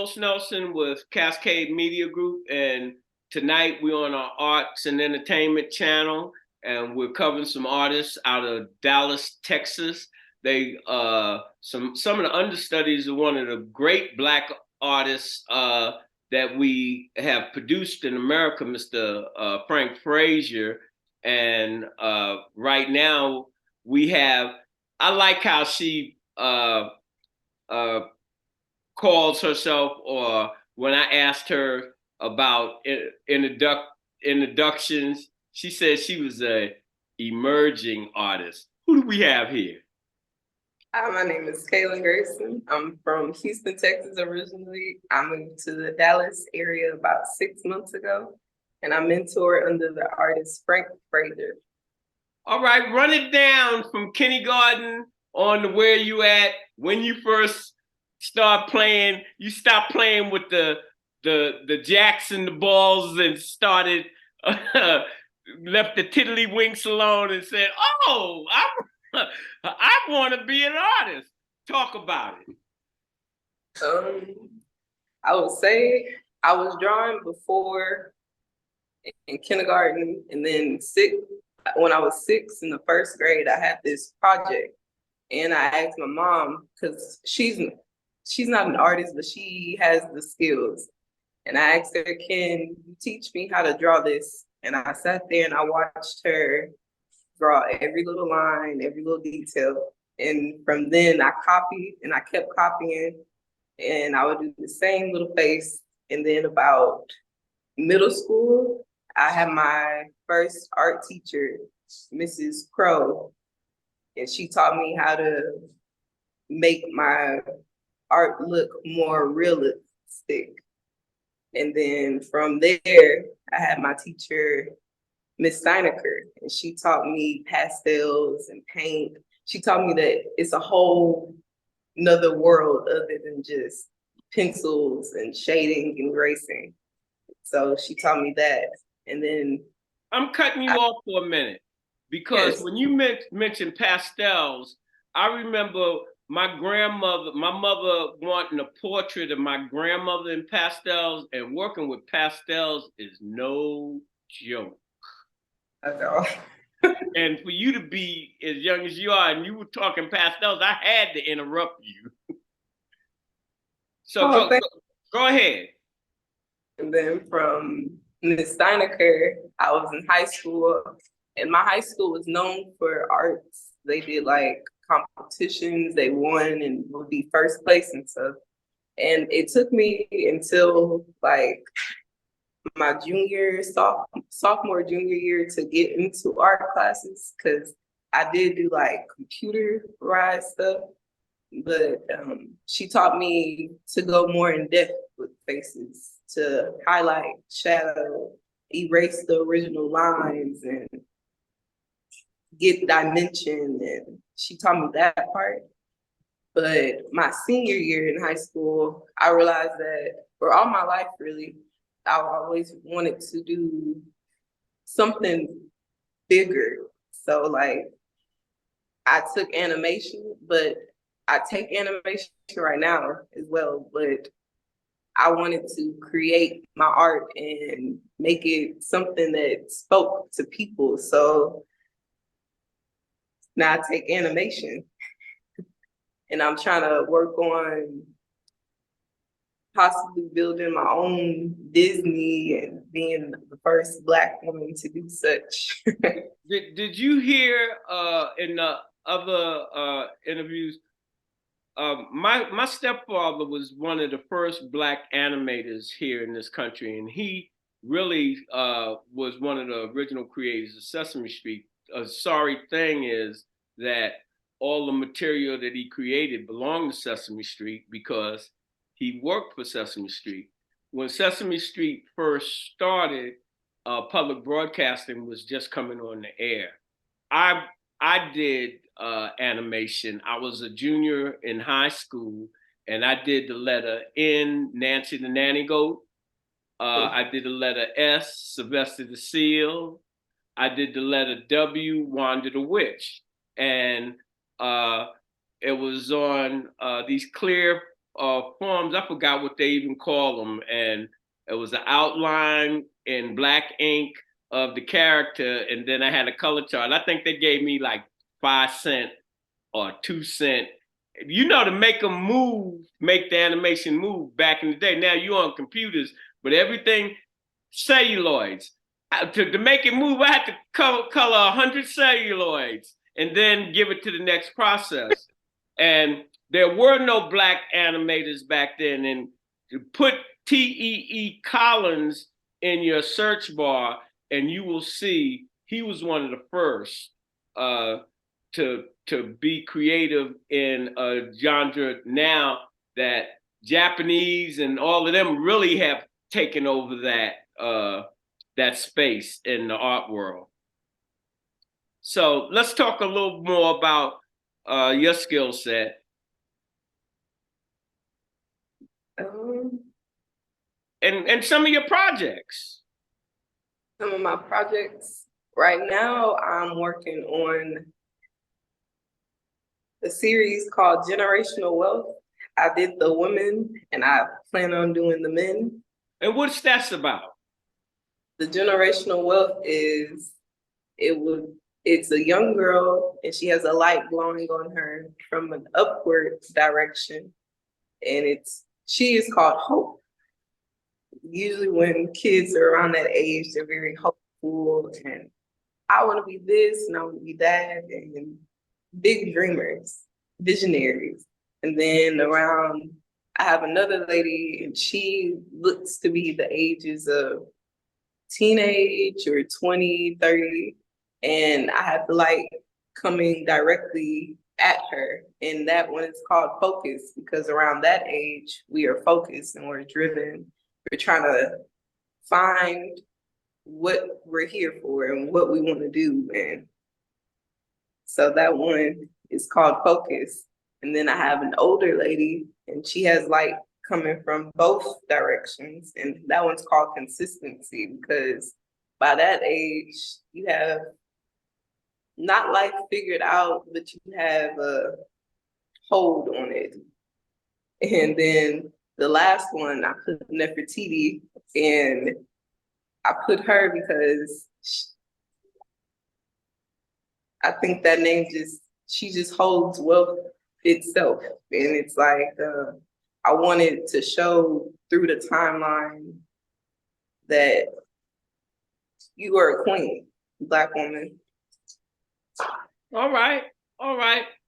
Carlos Nelson with Cascade Media Group, and tonight we're on our Arts and Entertainment channel, and we're covering some artists out of Dallas, Texas. They some of the understudies are one of the great Black artists that we have produced in America, Mr. Frank Frazier, and right now we have. I like how she calls herself, or when I asked her about introductions, she said she was a emerging artist. Who do we have here? Hi, my name is KayLynn Grayson. I'm from Houston, Texas originally. I moved to the Dallas area about 6 months ago, and I mentor under the artist Frank Frazier. All right, run it down from kindergarten on to where you at when you first start playing. You stopped playing with the jacks and the balls and started left the tiddlywinks alone and said, "Oh, I want to be an artist." Talk about it. I would say I was drawing before in kindergarten, and then when I was 6 in the first grade, I had this project, and I asked my mom because she's not an artist, but she has the skills. And I asked her, "Can you teach me how to draw this?" And I sat there and I watched her draw every little line, every little detail. And from then I copied and I kept copying, and I would do the same little face. And then about middle school, I had my first art teacher, Mrs. Crow, and she taught me how to make my art look more realistic. And then from there, I had my teacher, Miss Steinecker, and she taught me pastels and paint. She taught me that it's a whole another world other than just pencils and shading and erasing. So she taught me that. And then I'm cutting you off for a minute because yes. when you mentioned pastels, I remember my mother wanting a portrait of my grandmother in pastels, and working with pastels is no joke. And for you to be as young as you are and you were talking pastels, I had to interrupt you. So go ahead. And then from Ms. Steinecker, I was in high school, and my high school was known for arts. They did like competitions, they won and would be first place and stuff. And it took me until like my sophomore, junior year to get into art classes, because I did do like computerized stuff. But she taught me to go more in depth with faces, to highlight, shadow, erase the original lines, and get dimension. And she taught me that part. But my senior year in high school, I realized that for all my life, really, I always wanted to do something bigger. So like I took animation, but I take animation right now as well, but I wanted to create my art and make it something that spoke to people. So now I take animation, and I'm trying to work on possibly building my own Disney and being the first Black woman to do such. Did you hear in the other interviews? My stepfather was one of the first Black animators here in this country, and he really was one of the original creators of Sesame Street. A sorry thing is that all the material that he created belonged to Sesame Street because he worked for Sesame Street. When Sesame Street first started, public broadcasting was just coming on the air. I did animation. I was a junior in high school, and I did the letter N, Nancy the Nanny Goat. I did the letter S, Sylvester the Seal. I did the letter W, Wanda the Witch. And it was on these clear forms. I forgot what they even call them, and it was an outline in black ink of the character, and then I had a color chart. I think they gave me like 5 cent or 2 cent. You know, to make them move, make the animation move back in the day. Now you on computers, but everything celluloids. To make it move, I had to color 100 celluloids and then give it to the next process. And there were no black animators back then. And to put T.E.E. Collins in your search bar, and you will see he was one of the first to be creative in a genre now that Japanese and all of them really have taken over that space in the art world. So let's talk a little more about your skill set. And some of your projects. Some of my projects right now, I'm working on a series called Generational Wealth. I did the women and I plan on doing the men. And what's that about? The generational wealth is, it's a young girl and she has a light glowing on her from an upward direction. And she is called Hope. Usually when kids are around that age, they're very hopeful and I want to be this and I want to be that, and big dreamers, visionaries. And then I have another lady and she looks to be the ages of teenage or 20, 30. And I have the light coming directly at her. And that one is called Focus, because around that age, we are focused and we're driven. We're trying to find what we're here for and what we want to do. And so that one is called Focus. And then I have an older lady and she has light coming from both directions. And that one's called Consistency, because by that age, you have not life figured out, but you have a hold on it. And then the last one, I put Nefertiti, and I put her because I think that name she just holds wealth itself. And it's like, I wanted to show through the timeline that you are a queen, Black woman. All right.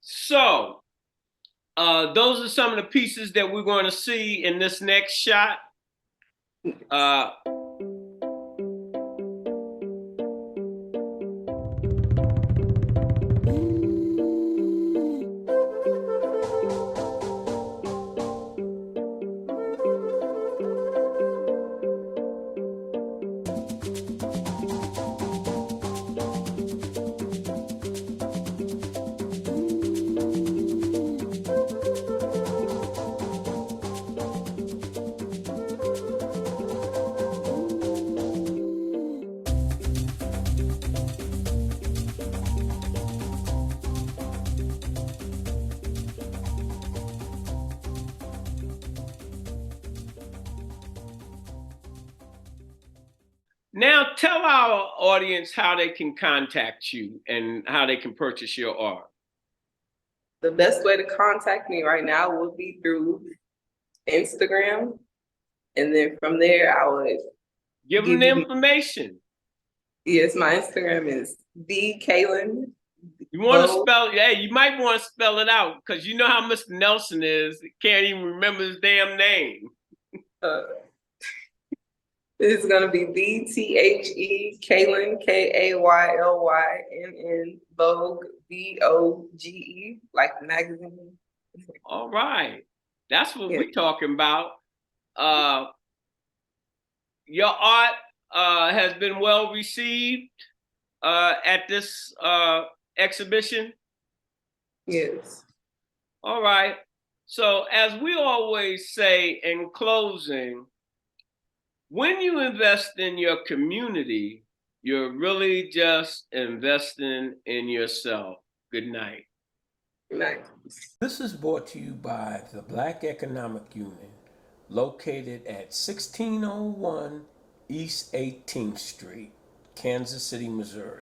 So those are some of the pieces that we're going to see in this next shot. Now tell our audience how they can contact you and how they can purchase your art. The best way to contact me right now would be through Instagram. And then from there, I would give them the information. Yes, my Instagram is the KayLynn. You want to spell? Hey, you might want to spell it out, because you know how Mr. Nelson is. He can't even remember his damn name. It's gonna be VTHE KayLynn, KAYLYNN, Vogue, VOGE, like the magazine. All right, that's what we're talking about. Your art has been well received at this exhibition. Yes. All right. So as we always say in closing, when you invest in your community, you're really just investing in yourself. Good night. Nice. This is brought to you by the Black Economic Union, located at 1601 East 18th Street, Kansas City, Missouri.